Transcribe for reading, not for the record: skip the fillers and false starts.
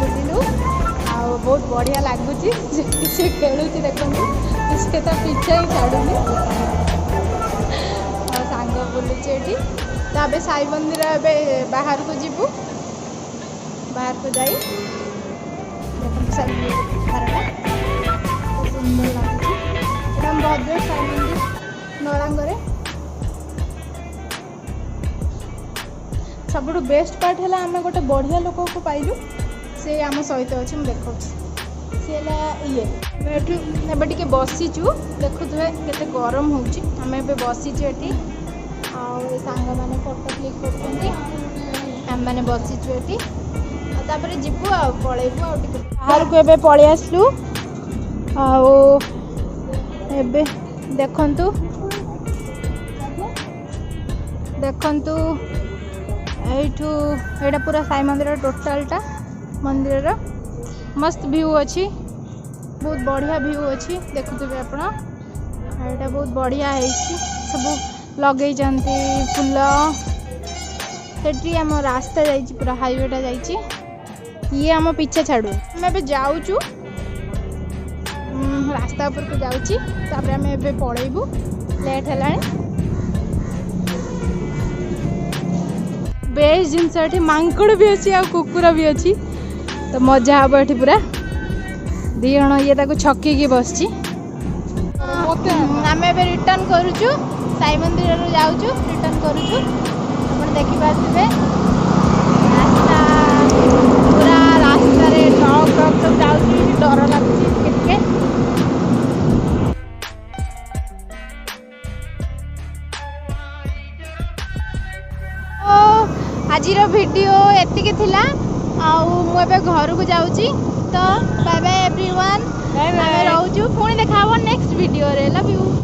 बुलिलु आ बहुत बढ़िया लगुच से खेलुच देखो से तो पीछे ही छाड़ूनी सांग बुलुचे ये साई मंदिर ए बाहर को जीवु बाहर को जाई देखो साई सुंदर लगुच भद्र साई मंदिर नलांगरे सब बेस्ट पार्ट है आम गोटे बढ़िया लोक को पाइलु से आम सहित अच्छे मुझे देखा सी ये टे बसीचु देखुए केते गरम होमें बसीचु ये सांग मैंने फोटो क्लिक कर बसीचु ये जीवु पलैबु बाहर को एबे पलि आसलु एबे देखंतु देखंतु एठू एटा पूरा साई मंदिर टोटालटा मंदिर मस्त व्यू अच्छी बहुत बढ़िया व्यू अच्छी देखुवे आप बहुत बढ़िया है सब लगे फूल से आम रास्ता जा पूरा हाईवेटा जा ये आम पीछे छाड़ू आम जाऊँ रास्ता उपर को जाऊँगी आम ए पलैबू लेट है बेस्ट जिनस ये मांकड़ भी अच्छी आ कुकुर भी अच्छी तो मजा हम ये पूरा दी जन ये छकी बस आम ए रिटर्न करुचु साई मंदिर जाऊँ रिटर्न करुचु आप देखिपे रास्ता पूरा रास्ता ट्रक ट्रक सब जाऊँ डर लगुच आज वीडियो एतिक थिला मुझे घर को जाऊँगी तो बाय बाय एवरीवन रोचु पुणी देखा नेक्स्ट वीडियो रे लव यू।